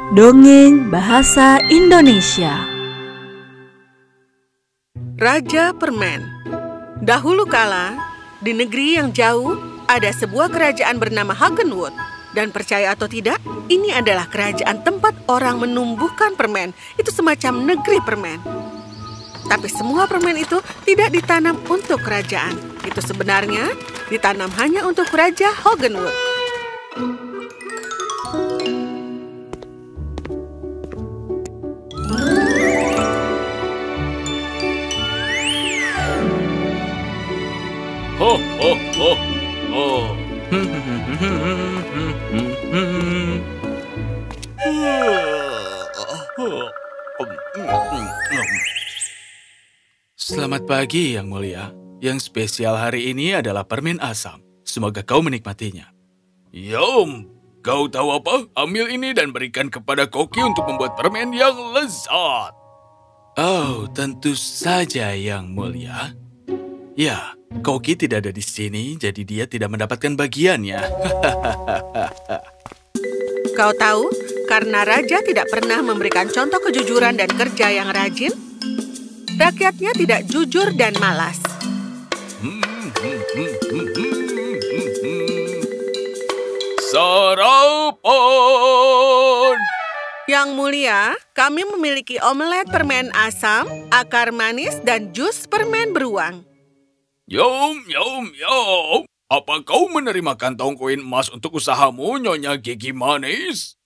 Dongeng Bahasa Indonesia. Raja Permen. Dahulu kala, di negeri yang jauh, ada sebuah kerajaan bernama Hagenwood. Dan percaya atau tidak, ini adalah kerajaan tempat orang menumbuhkan permen. Itu semacam negeri permen. Tapi semua permen itu tidak ditanam untuk kerajaan. Itu sebenarnya ditanam hanya untuk Raja Hagenwood. Ho, ho, ho, ho. Selamat pagi, Yang Mulia. Yang spesial hari ini adalah permen asam. Semoga kau menikmatinya. Yum, kau tahu apa? Ambil ini dan berikan kepada Koki untuk membuat permen yang lezat. Oh, tentu saja, Yang Mulia. Ya, Koki tidak ada di sini, jadi dia tidak mendapatkan bagiannya. Kau tahu, karena raja tidak pernah memberikan contoh kejujuran dan kerja yang rajin, rakyatnya tidak jujur dan malas. Sarapan! Yang Mulia, kami memiliki omelet permen asam, akar manis, dan jus permen beruang. Yum, yum, yum. Apa kau menerima kantong koin emas untuk usahamu, Nyonya Gigi Manis?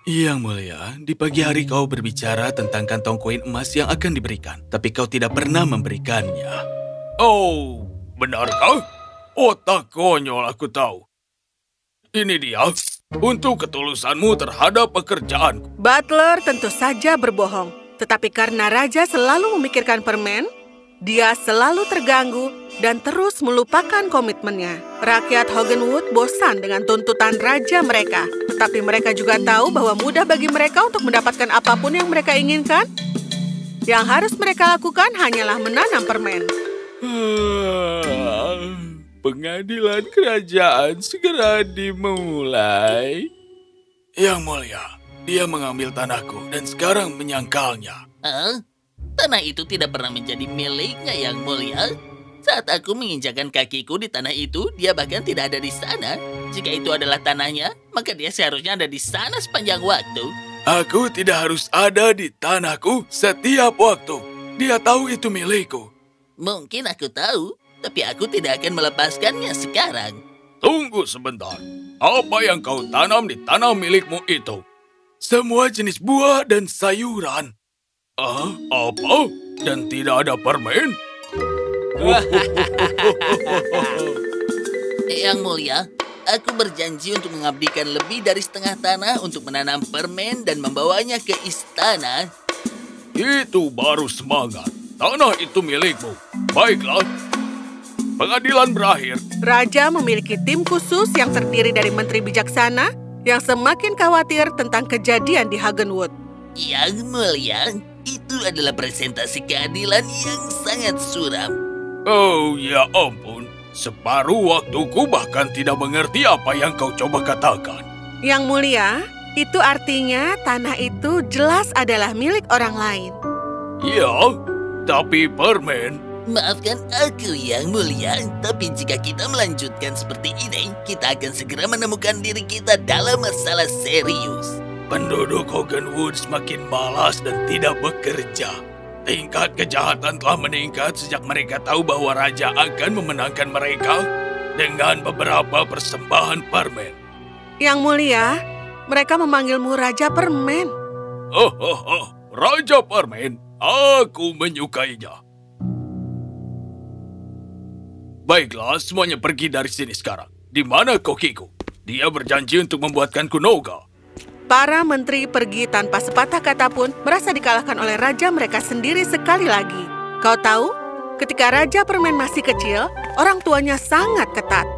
Yang Mulia, di pagi hari kau berbicara tentang kantong koin emas yang akan diberikan, tapi kau tidak pernah memberikannya. Oh, benarkah? Otak konyol, aku tahu. Ini dia, untuk ketulusanmu terhadap pekerjaanku. Butler tentu saja berbohong, tetapi karena raja selalu memikirkan permen, dia selalu terganggu dan terus melupakan komitmennya. Rakyat Hagenwood bosan dengan tuntutan raja mereka, tetapi mereka juga tahu bahwa mudah bagi mereka untuk mendapatkan apapun yang mereka inginkan. Yang harus mereka lakukan hanyalah menanam permen. Pengadilan kerajaan segera dimulai. Yang Mulia, dia mengambil tanahku dan sekarang menyangkalnya. Tanah itu tidak pernah menjadi miliknya, Yang Mulia. Saat aku menginjakkan kakiku di tanah itu, dia bahkan tidak ada di sana. Jika itu adalah tanahnya, maka dia seharusnya ada di sana sepanjang waktu. Aku tidak harus ada di tanahku setiap waktu. Dia tahu itu milikku. Mungkin aku tahu, tapi aku tidak akan melepaskannya sekarang. Tunggu sebentar. Apa yang kau tanam di tanah milikmu itu? Semua jenis buah dan sayuran. Apa? Dan tidak ada permen? Yang Mulia, aku berjanji untuk mengabdikan lebih dari setengah tanah untuk menanam permen dan membawanya ke istana. Itu baru semangat. Tanah itu milikmu. Baiklah. Pengadilan berakhir. Raja memiliki tim khusus yang terdiri dari menteri bijaksana yang semakin khawatir tentang kejadian di Hagenwood. Yang Mulia, itu adalah presentasi keadilan yang sangat suram. Oh ya ampun, separuh waktuku bahkan tidak mengerti apa yang kau coba katakan. Yang Mulia, itu artinya tanah itu jelas adalah milik orang lain. Ya, tapi permen. Maafkan aku, Yang Mulia, tapi jika kita melanjutkan seperti ini, kita akan segera menemukan diri kita dalam masalah serius. Penduduk Hagenwood semakin malas dan tidak bekerja. Tingkat kejahatan telah meningkat sejak mereka tahu bahwa raja akan memenangkan mereka dengan beberapa persembahan permen. Yang Mulia, mereka memanggilmu Raja Permen. Raja Permen, aku menyukainya. Baiklah, semuanya pergi dari sini sekarang. Di mana Kokiku? Dia berjanji untuk membuatkanku noga. Para menteri pergi tanpa sepatah kata pun, merasa dikalahkan oleh raja mereka sendiri sekali lagi. Kau tahu, ketika Raja Permen masih kecil, orang tuanya sangat ketat.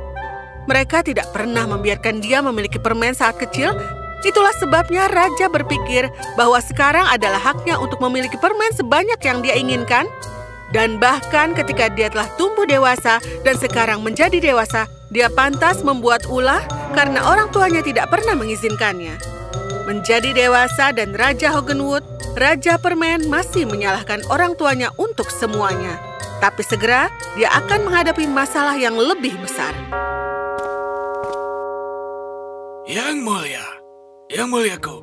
Mereka tidak pernah membiarkan dia memiliki permen saat kecil. Itulah sebabnya raja berpikir bahwa sekarang adalah haknya untuk memiliki permen sebanyak yang dia inginkan. Dan bahkan ketika dia telah tumbuh dewasa dan sekarang menjadi dewasa, dia pantas membuat ulah karena orang tuanya tidak pernah mengizinkannya. Menjadi dewasa dan Raja Hogenwood, Raja Permen masih menyalahkan orang tuanya untuk semuanya. Tapi segera dia akan menghadapi masalah yang lebih besar.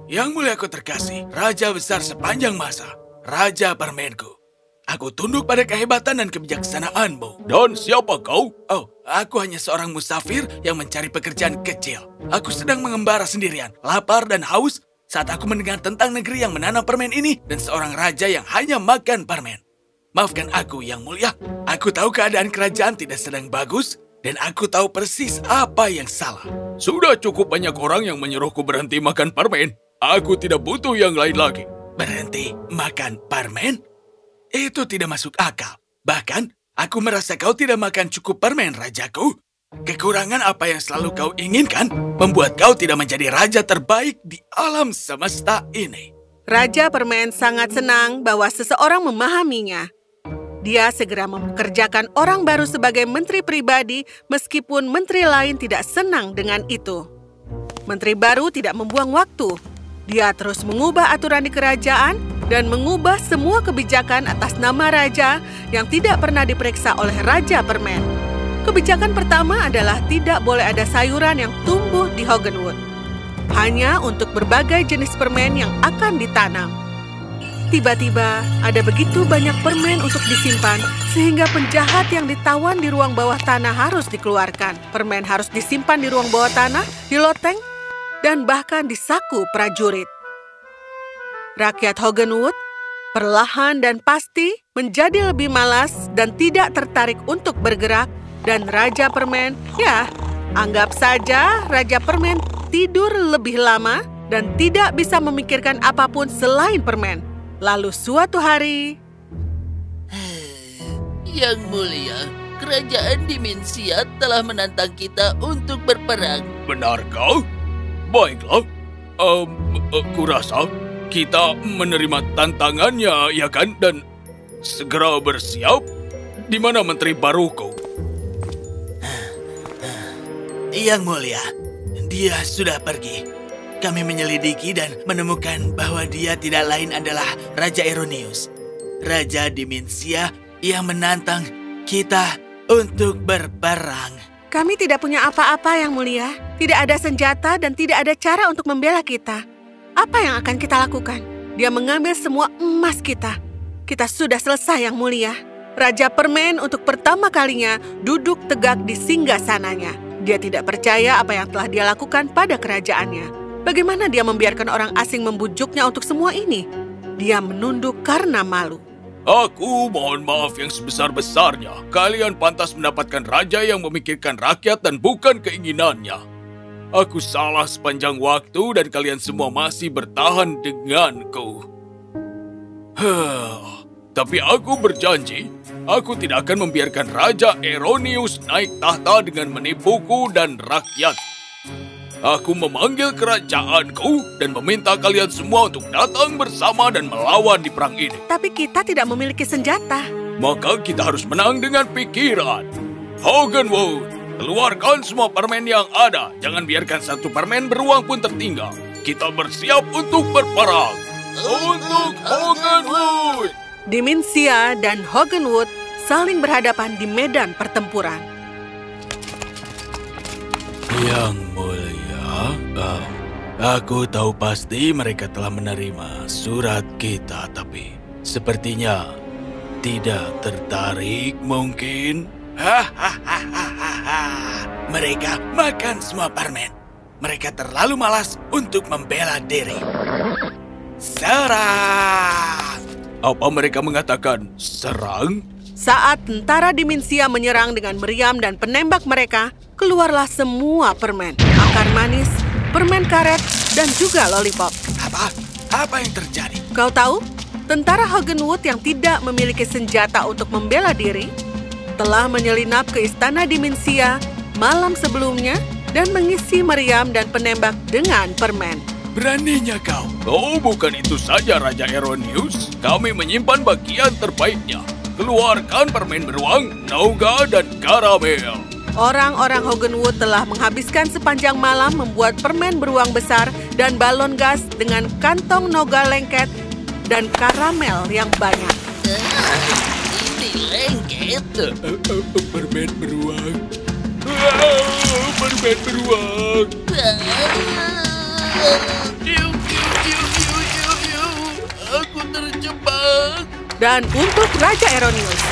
Yang muliaku terkasih, Raja besar sepanjang masa, Raja Permenku. Aku tunduk pada kehebatan dan kebijaksanaanmu. Dan siapa kau? Oh, aku hanya seorang musafir yang mencari pekerjaan kecil. Aku sedang mengembara sendirian, lapar dan haus saat aku mendengar tentang negeri yang menanam permen ini dan seorang raja yang hanya makan permen. Maafkan aku, Yang Mulia. Aku tahu keadaan kerajaan tidak sedang bagus dan aku tahu persis apa yang salah. Sudah cukup banyak orang yang menyuruhku berhenti makan permen. Aku tidak butuh yang lain lagi. Berhenti makan permen? Itu tidak masuk akal. Bahkan, aku merasa kau tidak makan cukup permen, Rajaku. Kekurangan apa yang selalu kau inginkan membuat kau tidak menjadi raja terbaik di alam semesta ini. Raja Permen sangat senang bahwa seseorang memahaminya. Dia segera mempekerjakan orang baru sebagai menteri pribadi meskipun menteri lain tidak senang dengan itu. Menteri baru tidak membuang waktu. Dia terus mengubah aturan di kerajaan dan mengubah semua kebijakan atas nama raja yang tidak pernah diperiksa oleh Raja Permen. Kebijakan pertama adalah tidak boleh ada sayuran yang tumbuh di Hogenwood. Hanya untuk berbagai jenis permen yang akan ditanam. Tiba-tiba ada begitu banyak permen untuk disimpan sehingga penjahat yang ditawan di ruang bawah tanah harus dikeluarkan. Permen harus disimpan di ruang bawah tanah, di loteng, dan bahkan di saku prajurit. Rakyat Hogenwood perlahan dan pasti menjadi lebih malas dan tidak tertarik untuk bergerak, dan Raja Permen, ya, anggap saja Raja Permen tidur lebih lama dan tidak bisa memikirkan apapun selain permen. Lalu suatu hari, Yang Mulia, kerajaan Dimensia telah menantang kita untuk berperang. Benarkah? Baiklah. Kurasa kita menerima tantangannya, ya kan? Dan segera bersiap. Di mana menteri baruku? Yang Mulia, dia sudah pergi. Kami menyelidiki dan menemukan bahwa dia tidak lain adalah Raja Eronius, Raja Dimensia yang menantang kita untuk berperang. kami tidak punya apa-apa, Yang Mulia. Tidak ada senjata dan tidak ada cara untuk membela kita. Apa yang akan kita lakukan? Dia mengambil semua emas kita. Kita sudah selesai, Yang Mulia. Raja Permen untuk pertama kalinya duduk tegak di singgasananya. Dia tidak percaya apa yang telah dia lakukan pada kerajaannya. Bagaimana dia membiarkan orang asing membujuknya untuk semua ini? Dia menunduk karena malu. Aku mohon maaf yang sebesar-besarnya. Kalian pantas mendapatkan raja yang memikirkan rakyat dan bukan keinginannya. Aku salah sepanjang waktu dan kalian semua masih bertahan denganku. Tapi aku berjanji, aku tidak akan membiarkan Raja Eronius naik tahta dengan menipuku dan rakyat. Aku memanggil kerajaanku dan meminta kalian semua untuk datang bersama dan melawan di perang ini. Tapi kita tidak memiliki senjata. Maka kita harus menang dengan pikiran. Hogenwood, keluarkan semua permen yang ada. Jangan biarkan satu permen beruang pun tertinggal. Kita bersiap untuk berperang. Untuk Hogenwood! Dimensia dan Hogenwood saling berhadapan di medan pertempuran. Yang Mulia, aku tahu pasti mereka telah menerima surat kita, tapi sepertinya tidak tertarik mungkin. Mereka makan semua permen. Mereka terlalu malas untuk membela diri. Serang! Apa mereka mengatakan serang? Saat tentara Dimensia menyerang dengan meriam dan penembak mereka, keluarlah semua permen. Akar manis, permen karet, dan juga lollipop. Apa yang terjadi? Kau tahu, tentara Hogenwood yang tidak memiliki senjata untuk membela diri telah menyelinap ke istana Dimensia malam sebelumnya dan mengisi meriam dan penembak dengan permen. Beraninya kau. Oh, bukan itu saja, Raja Eronius. Kami menyimpan bagian terbaiknya. Keluarkan permen beruang, nauga, dan karamel. Orang-orang Hogenwood telah menghabiskan sepanjang malam membuat permen beruang besar dan balon gas dengan kantong noga lengket dan karamel yang banyak. Ini lengket. Permen beruang. Permen beruang. Aku terjebak. Dan untuk Raja Eronius,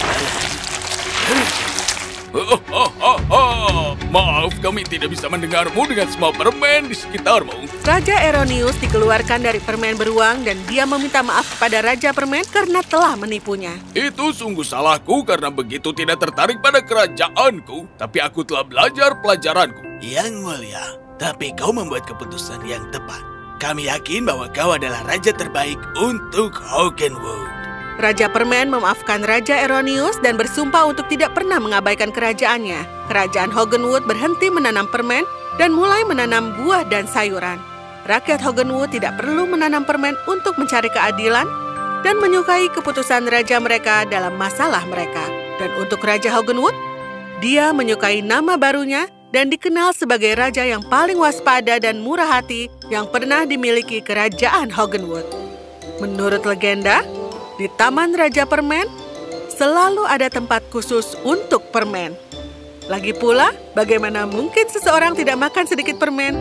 Maaf, kami tidak bisa mendengarmu dengan semua permen di sekitarmu. Raja Eronius dikeluarkan dari permen beruang dan dia meminta maaf kepada Raja Permen karena telah menipunya. Itu sungguh salahku karena begitu tidak tertarik pada kerajaanku. Tapi aku telah belajar pelajaranku. Yang mulia, tapi kau membuat keputusan yang tepat. Kami yakin bahwa kau adalah raja terbaik untuk Hogenwood. Raja Permen memaafkan Raja Eronius dan bersumpah untuk tidak pernah mengabaikan kerajaannya. Kerajaan Hogenwood berhenti menanam permen dan mulai menanam buah dan sayuran. Rakyat Hogenwood tidak perlu menanam permen untuk mencari keadilan dan menyukai keputusan raja mereka dalam masalah mereka. Dan untuk Raja Hogenwood, dia menyukai nama barunya dan dikenal sebagai raja yang paling waspada dan murah hati yang pernah dimiliki kerajaan Hogenwood. Menurut legenda, di Taman Raja Permen, selalu ada tempat khusus untuk permen. Lagi pula, bagaimana mungkin seseorang tidak makan sedikit permen?